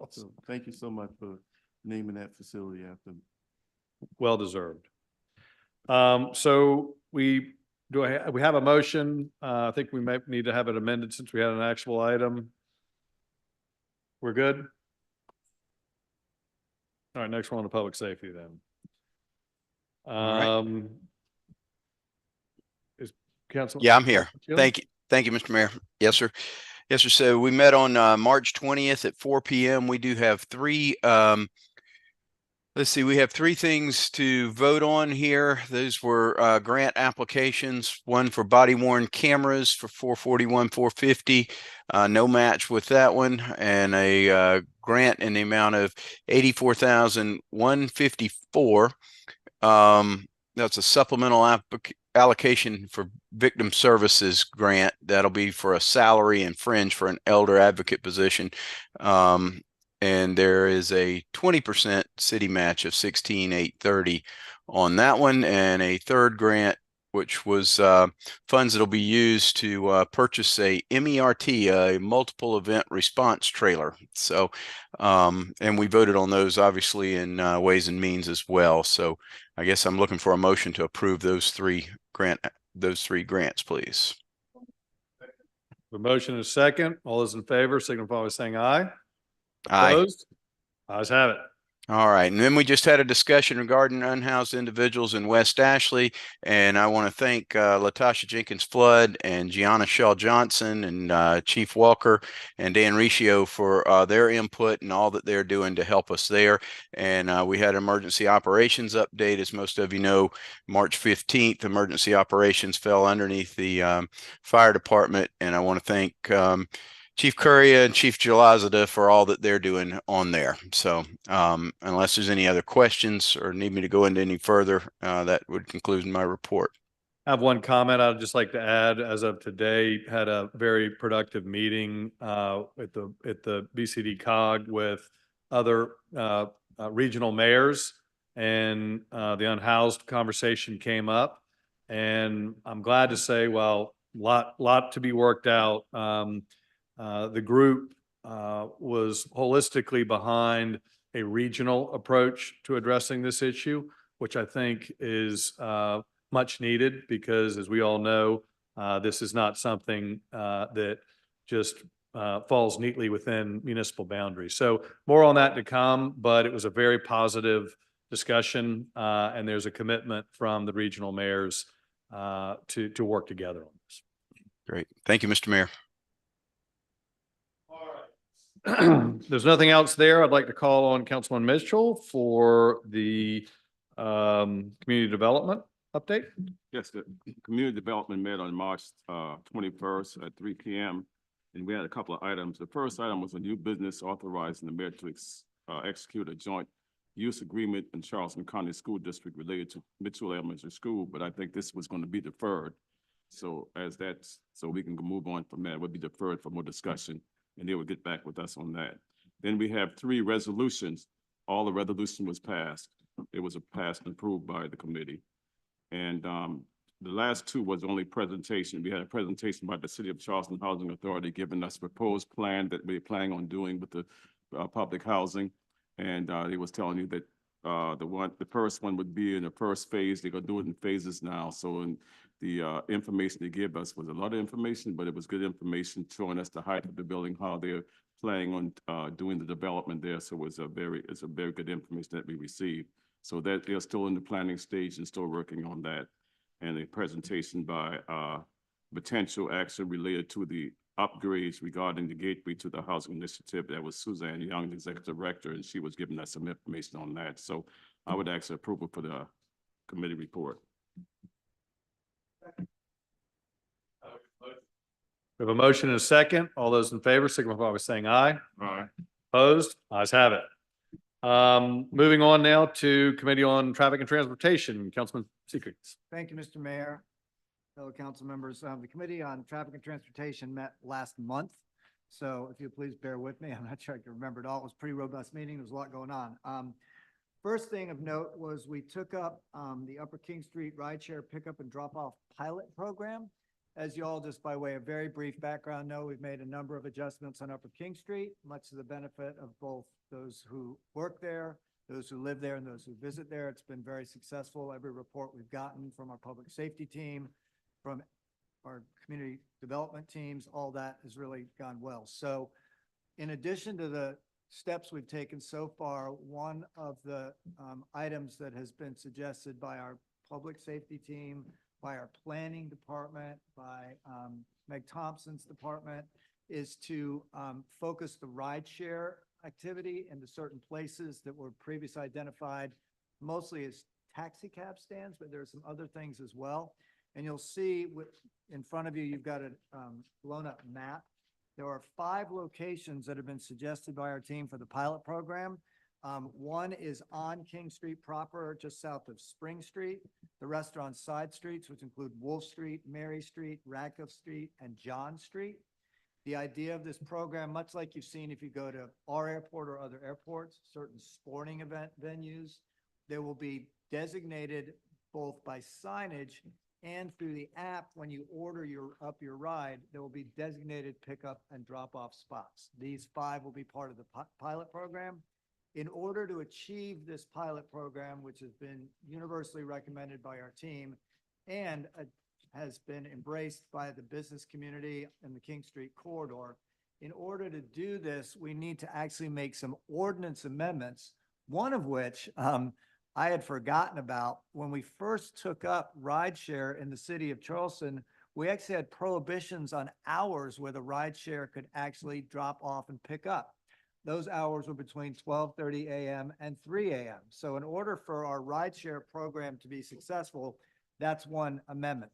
So thank you so much for naming that facility after. Well deserved. So we have a motion. I think we may need to have it amended since we had an actual item. We're good? All right, next one on the public safety then. right. Is Council? Yeah, I'm here. Jim? Thank you. Thank you, Mr. Mayor. Yes, sir. Yes, sir. So we met on March 20th at 4 p.m. We do have three, let's see, we have three things to vote on here. Those were grant applications, one for body worn cameras for 441, 450, no match with that one, and a grant in the amount of 84,154. That's a supplemental allocation for victim services grant. That'll be for a salary and fringe for an elder advocate position. And there is a 20% city match of 16,830 on that one, and a third grant, which was funds that'll be used to purchase a MERT, a multiple event response trailer. So, and we voted on those obviously in Ways and Means as well. So I guess I'm looking for a motion to approve those three grants, please. The motion is second. All those in favor signify by saying aye. Aye. Opposed? Ayes have it. All right. And then we just had a discussion regarding unhoused individuals in West Ashley. And I want to thank Latasha Jenkins Flood and Gianna Shaw Johnson and Chief Walker and Dan Riccio for their input and all that they're doing to help us there. And we had emergency operations update. As most of you know, March 15th, emergency operations fell underneath the fire department. And I want to thank Chief Curria and Chief Jalazada for all that they're doing on there. So unless there's any other questions or need me to go into any further, that would conclude my report. I have one comment I'd just like to add. As of today, had a very productive meeting at the BCD COG with other regional mayors, and the unhoused conversation came up. And I'm glad to say, well, lot to be worked out. The group was holistically behind a regional approach to addressing this issue, which I think is much needed because, as we all know, this is not something that just falls neatly within municipal boundaries. So more on that to come, but it was a very positive discussion, and there's a commitment from the regional mayors to work together on this. Great. Thank you, Mr. Mayor. There's nothing else there. I'd like to call on Councilman Mitchell for the community development update. Yes, the community development met on March 21st at 3 p.m. and we had a couple of items. The first item was a new business authorizing the mayor to execute a joint use agreement in Charleston County School District related to Mitchell Elementary School, but I think this was going to be deferred. So so we can move on from that. It would be deferred for more discussion, and they will get back with us on that. Then we have 3 resolutions. All the resolution was passed. It was passed and approved by the committee. And the last 2 was only presentation. We had a presentation by the City of Charleston Housing Authority giving us a proposed plan that we're planning on doing with the public housing. And they was telling you that the first one would be in the first phase. They're gonna do it in phases now. So in the information they gave us was a lot of information, but it was good information showing us the height of the building, how they're planning on doing the development there. So it's a very good information that we received. So that they're still in the planning stage and still working on that. And a presentation by potential action related to the upgrades regarding the gateway to the housing initiative. That was Suzanne Young, the executive director, and she was giving us some information on that. So I would ask approval for the committee report. We have a motion and a second. All those in favor signify by saying aye. Aye. Opposed? Ayes have it. Moving on now to Committee on Traffic and Transportation, Councilman Seekers. Thank you, Mr. Mayor, fellow council members. The Committee on Traffic and Transportation met last month. So if you please bear with me, I'm not sure I can remember it all. It was a pretty robust meeting. There was a lot going on. First thing of note was we took up the Upper King Street rideshare pickup and drop off pilot program. as you all, just by way of very brief background, know, we've made a number of adjustments on Upper King Street, much to the benefit of both those who work there, those who live there, and those who visit there. It's been very successful. Every report we've gotten from our public safety team, from our community development teams, all that has really gone well. So in addition to the steps we've taken so far, one of the items that has been suggested by our public safety team, by our planning department, by Meg Thompson's department, is to focus the rideshare activity into certain places that were previously identified mostly as taxi cab stands, but there are some other things as well. And you'll see in front of you, you've got a blown up map. There are 5 locations that have been suggested by our team for the pilot program. One is on King Street proper, just south of Spring Street. The rest are on side streets, which include Wolf Street, Mary Street, Radcliffe Street, and John Street. The idea of this program, much like you've seen if you go to our airport or other airports, certain sporting event venues, there will be designated both by signage and through the app. When you order your ride, there will be designated pickup and drop-off spots. These 5 will be part of the pilot program. In order to achieve this pilot program, which has been universally recommended by our team and has been embraced by the business community in the King Street corridor, in order to do this, we need to actually make some ordinance amendments, one of which I had forgotten about. When we first took up rideshare in the city of Charleston, we actually had prohibitions on hours where the rideshare could actually drop off and pick up. Those hours were between 12:30 a.m. and 3 a.m. So in order for our rideshare program to be successful, that's one amendment.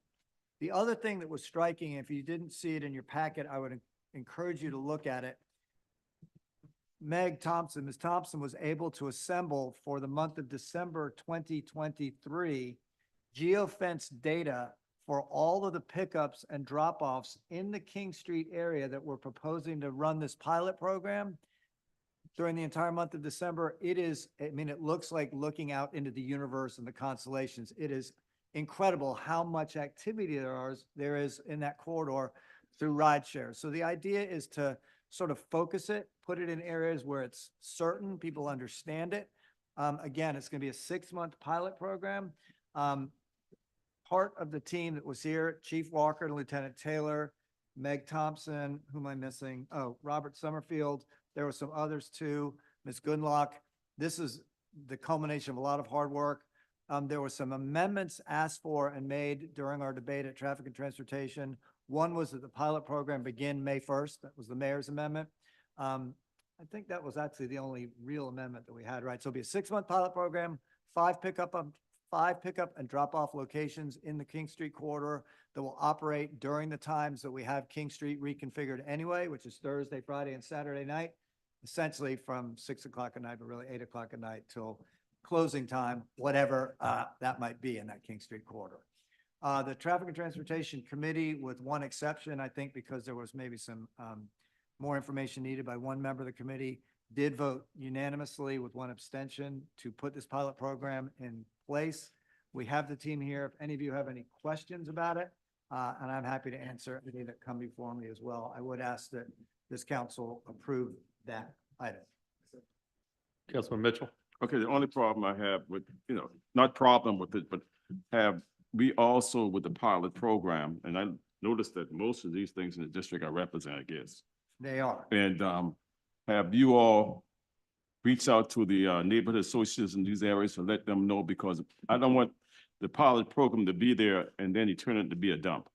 The other thing that was striking, if you didn't see it in your packet, I would encourage you to look at it. Ms. Thompson was able to assemble for the month of December 2023 geofence data for all of the pickups and drop-offs in the King Street area that we're proposing to run this pilot program during the entire month of December. It is, I mean, it looks like looking out into the universe and the constellations. It is incredible how much activity there is in that corridor through rideshare. So the idea is to sort of focus it, put it in areas where it's certain people understand it. Again, it's going to be a 6-month pilot program. Part of the team that was here, Chief Walker and Lieutenant Taylor, Meg Thompson, who am I missing? Oh, Robert Summerfield. There were some others too, Ms. Goodlock. This is the culmination of a lot of hard work. There were some amendments asked for and made during our debate at Traffic and Transportation. One was that the pilot program begin May 1st. That was the mayor's amendment. I think that was actually the only real amendment that we had, right? So it'll be a 6-month pilot program, 5 pickup and drop-off locations in the King Street corridor that will operate during the times that we have King Street reconfigured anyway, which is Thursday, Friday, and Saturday night, essentially from 6 o'clock at night, but really 8 o'clock at night till closing time, whatever that might be in that King Street corridor. The Traffic and Transportation Committee, with one exception, I think because there was maybe some more information needed by one member of the committee, did vote unanimously with one abstention to put this pilot program in place. We have the team here. If any of you have any questions about it, and I'm happy to answer any that come before me as well, I would ask that this council approve that item. Councilman Mitchell. Okay, the only problem I have with, not problem with it, but have we also with the pilot program, and I noticed that most of these things in the district I represent, I guess. They are. And have you all reached out to the neighborhood associates in these areas to let them know, because I don't want the pilot program to be there and then you turn it to be a dump.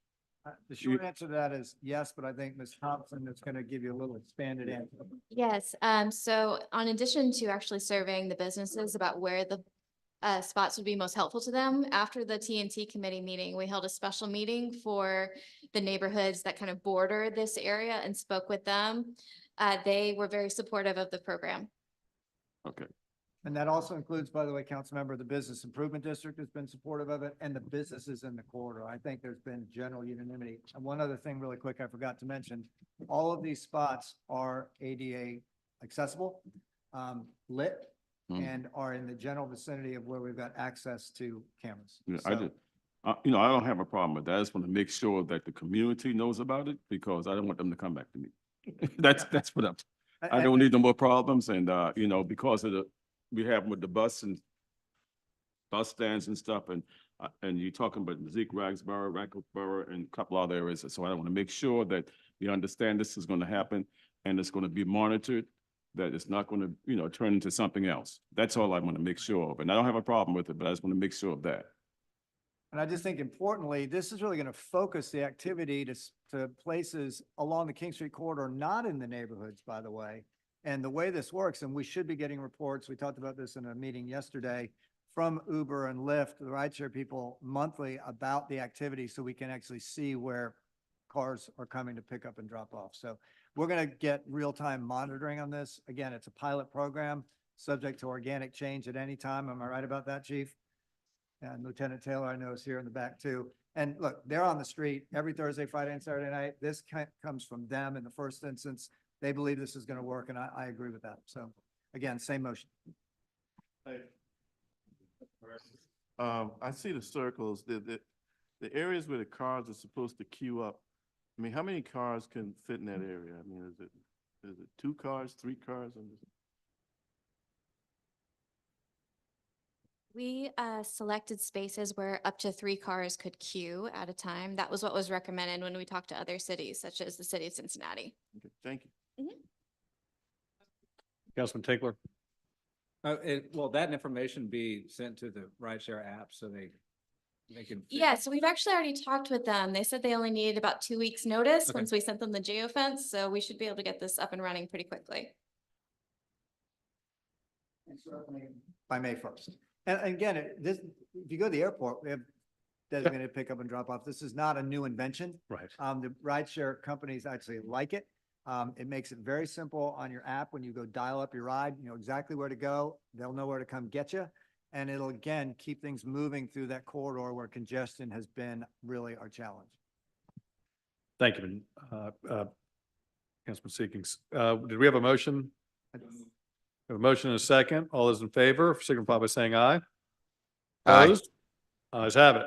The short answer to that is yes, but I think Ms. Thompson is going to give you a little expanded answer. Yes, so in addition to actually surveying the businesses about where the spots would be most helpful to them, after the TNT committee meeting, we held a special meeting for the neighborhoods that kind of border this area and spoke with them. They were very supportive of the program. Okay. And that also includes, by the way, council member, the Business Improvement District has been supportive of it, and the businesses in the corridor. I think there's been general unanimity. And one other thing really quick I forgot to mention, all of these spots are ADA accessible, lit, and are in the general vicinity of where we've got access to cameras. Yeah, So I did. You know, I don't have a problem with that. I just want to make sure that the community knows about it because I don't want them to come back to me. That's what I don't need no more problems and, you know, because of we have with the bus bus stands and stuff and you're talking about Zeke, Ragsboro, Racketsboro, and a couple other areas. So I want to make sure that we understand this is going to happen and it's going to be monitored, that it's not going to, you know, turn into something else. That's all I want to make sure of. And I don't have a problem with it, but I just want to make sure of that. And I just think importantly, this is really going to focus the activity to places along the King Street corridor, not in the neighborhoods, by the way. And the way this works, and we should be getting reports, we talked about this in a meeting yesterday, from Uber and Lyft, the rideshare people monthly about the activity so we can actually see where cars are coming to pick up and drop off. So we're going to get real-time monitoring on this. Again, it's a pilot program subject to organic change at any time. Am I right about that, Chief? And Lieutenant Taylor, I know, is here in the back too. And look, they're on the street every Thursday, Friday, and Saturday night. This comes from them in the first instance. They believe this is going to work, and I agree with that. So again, same motion. I see the circles, the areas where the cars are supposed to queue up. I mean, how many cars can fit in that area? I mean, is it 2 cars, 3 cars? We selected spaces where up to 3 cars could queue at a time. That was what was recommended when we talked to other cities, such as the city of Cincinnati. Okay, thank you. Councilman Tinkler? Will that information be sent to the rideshare app so they can? Yeah, so we've actually already talked with them. They said they only needed about 2 weeks' notice Okay. once we sent them the geofence, so we should be able to get this up and running pretty quickly. By May 1st. And again, if you go to the airport, we have designated pickup and drop off. This is not a new invention. Right. The rideshare companies actually like it. It makes it very simple on your app. When you go dial up your ride, you know exactly where to go. They'll know where to come get you. And it'll, again, keep things moving through that corridor where congestion has been really our challenge. Thank you, Councilman Seekings. Did we have a motion? We have a motion and a second. All those in favor signify by saying aye. Aye. Opposed? Ayes have it.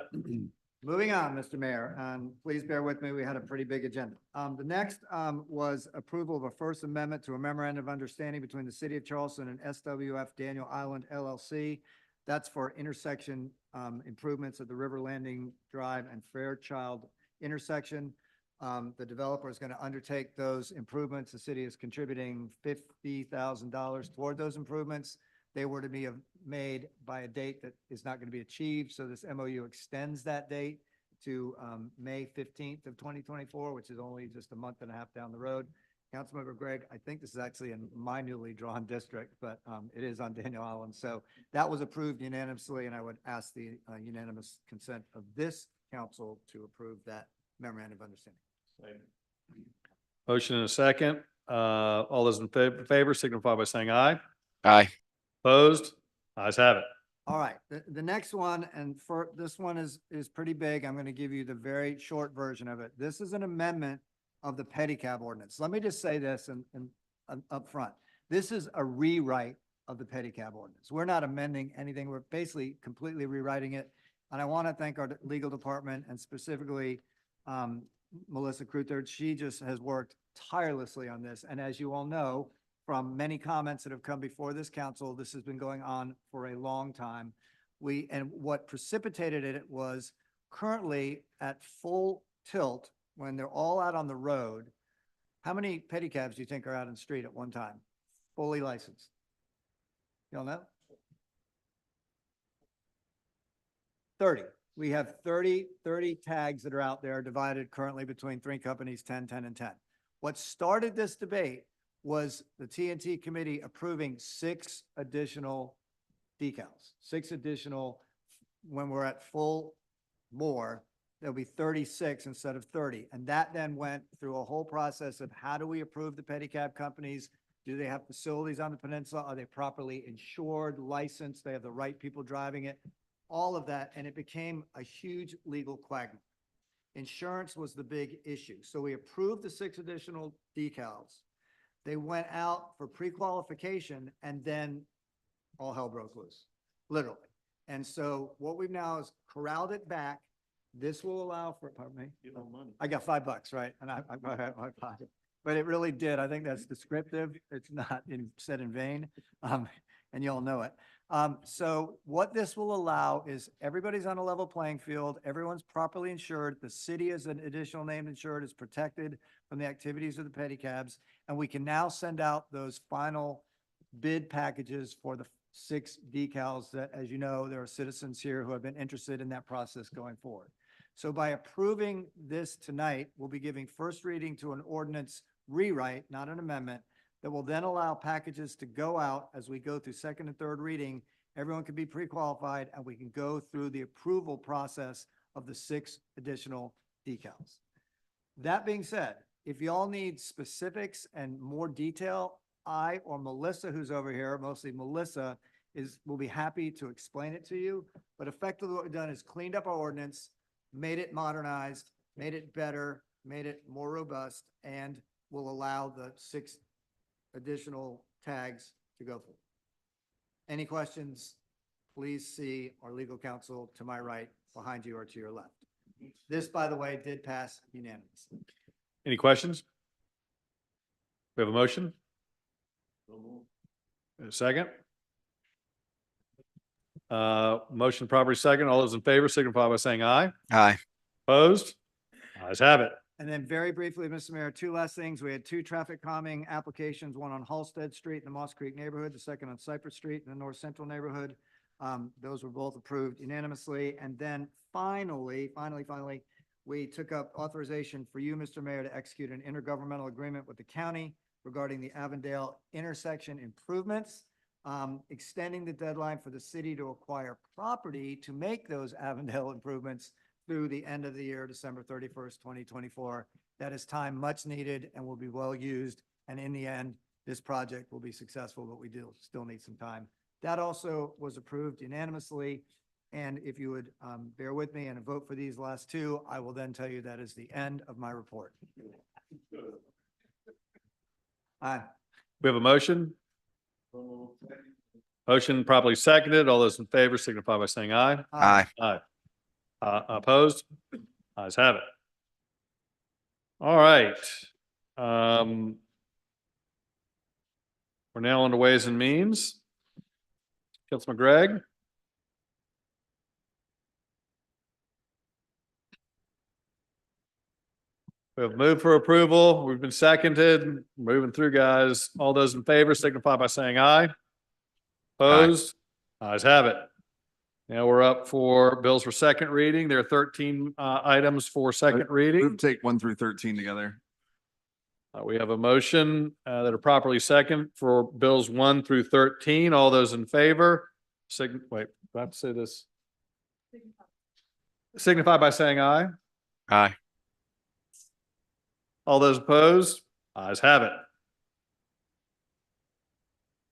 Moving on, Mr. Mayor, please bear with me. We had a pretty big agenda. The next was approval of a First Amendment to a memorandum of understanding between the City of Charleston and SWF Daniel Island LLC. That's for intersection improvements at the River Landing Drive and Fairchild intersection. The developer is going to undertake those improvements. The city is contributing $50,000 toward those improvements. They were to be made by a date that is not going to be achieved. So this MOU extends that date to May 15th of 2024, which is only just a month and a half down the road. Councilmember Gregg, I think this is actually in my newly drawn district, but it is on Daniel Island. So that was approved unanimously, and I would ask the unanimous consent of this council to approve that memorandum of understanding. Motion and a second. All those in favor signify by saying aye. Aye. Opposed? Ayes have it. All right, the next one, and for this one is pretty big. I'm going to give you the very short version of it. This is an amendment of the pedicab ordinance. Let me just say this and up front. This is a rewrite of the pedicab ordinance. We're not amending anything. We're basically completely rewriting it. And I want to thank our legal department and specifically Melissa Crutherd. She just has worked tirelessly on this. And as you all know, from many comments that have come before this council, this has been going on for a long time. And what precipitated it was currently at full tilt, when they're all out on the road, how many pedicabs do you think are out on the street at one time? Fully licensed? Y'all know? 30. We have 30 tags that are out there divided currently between 3 companies, 10, 10, and 10. What started this debate was the TNT committee approving 6 additional decals, 6 additional, when we're at full bore, there'll be 36 instead of 30. And that then went through a whole process of how do we approve the pedicab companies? Do they have facilities on the peninsula? Are they properly insured, licensed? They have the right people driving it? All of that. And it became a huge legal quagmire. Insurance was the big issue. So we approved the 6 additional decals. They went out for pre-qualification and then all hell broke loose, literally. And so what we've now is corralled it back This will allow for, pardon me? I got $5, right? And I had my pocket. But it really did. I think that's descriptive. It's not said in vain. And you all know it. So what this will allow is everybody's on a level playing field. Everyone's properly insured. The city as an additional named insured is protected from the activities of the pedicabs. And we can now send out those final bid packages for the 6 decals that, as you know, there are citizens here who have been interested in that process going forward. So by approving this tonight, we'll be giving first reading to an ordinance rewrite, not an amendment, that will then allow packages to go out as we go through second and third reading. Everyone can be pre-qualified and we can go through the approval process of the 6 additional decals. That being said, if you all need specifics and more detail, I or Melissa, who's over here, mostly Melissa, will be happy to explain it to you. But effectively what we've done is cleaned up our ordinance, made it modernized, made it better, made it more robust, and will allow the 6 additional tags to go through. Any questions? Please see our legal counsel to my right, behind you, or to your left. This, by the way, did pass unanimously. Any questions? We have a motion? A second? Motion properly second. All those in favor signify by saying aye. Aye. Opposed? Ayes have it. And then very briefly, Mr. Mayor, 2 last things. We had 2 traffic calming applications, one on Halsted Street in the Moss Creek neighborhood, the second on Cypress Street in the North Central neighborhood. Those were both approved unanimously. And then finally, we took up authorization for you, Mr. Mayor, to execute an intergovernmental agreement with the county regarding the Avondale intersection improvements, extending the deadline for the city to acquire property to make those Avondale improvements through the end of the year, December 31st, 2024. That is time much needed and will be well used. And in the end, this project will be successful, but we do still need some time. That also was approved unanimously. And if you would bear with me and vote for these last 2, I will then tell you that is the end of my report. Aye. We have a motion? Motion properly seconded. All those in favor signify by saying aye. Aye. Aye. Opposed? Ayes have it. All right. We're now on to Ways and Means. Councilman Gregg? We have moved for approval. We've been seconded. Moving through, guys. All those in favor signify by saying aye. Opposed? Ayes have it. Now we're up for bills for second reading. There are 13 items for second reading. Take 1 through 13 together. We have a motion that are properly second for bills 1 through 13. All those in favor, wait, do I have to say this? Signify by saying aye. Aye. All those opposed, ayes have it.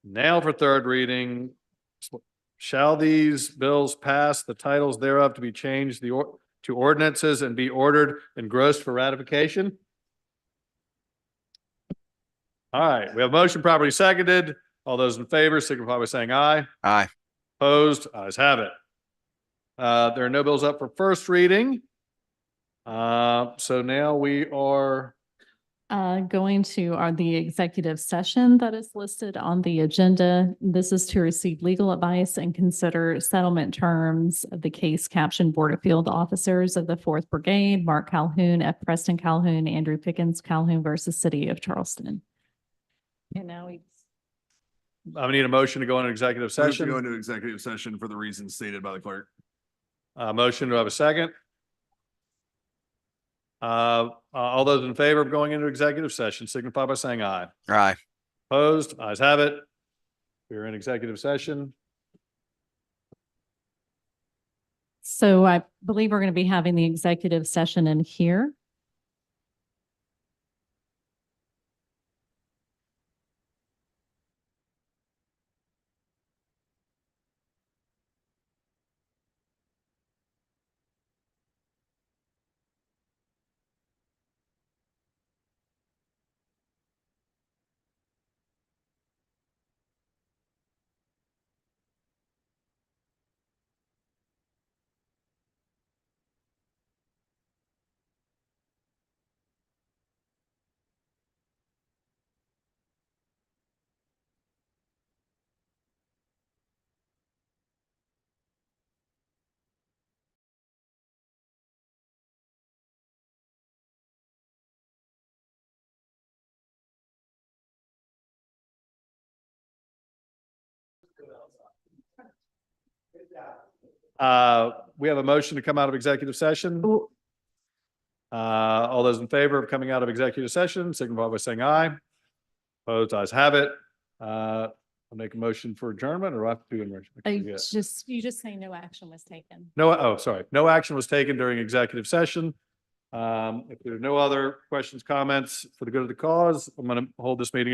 Now for third reading. Shall these bills pass, the titles thereof to be changed to ordinances and be ordered engrossed for ratification? All right, we have a motion properly seconded. All those in favor signify by saying aye. Aye. Opposed, ayes have it. There are no bills up for first reading. So now we are going to the executive session that is listed on the agenda. This is to receive legal advice and consider settlement terms of the case captioned Board of Field Officers of the 4th Brigade, Mark Calhoun, F. Preston Calhoun, Andrew Pickens Calhoun versus City of Charleston. And now I need a motion to go into executive Move to session. go into executive session for the reasons stated by the clerk. Motion, do I have a second? All those in favor of going into executive session signify by saying aye. Aye. Opposed, ayes have it. We're in executive session. so I believe we're going to be having the executive session in here. We have a motion to come out of executive session. All those in favor of coming out of executive session, signify by saying aye. Opposed, ayes have it. I'll make a motion for adjournment, or do I have to do an You just say no action was taken. sorry. No action was taken during executive session. If there are no other questions, comments for the good of the cause, I'm going to hold this meeting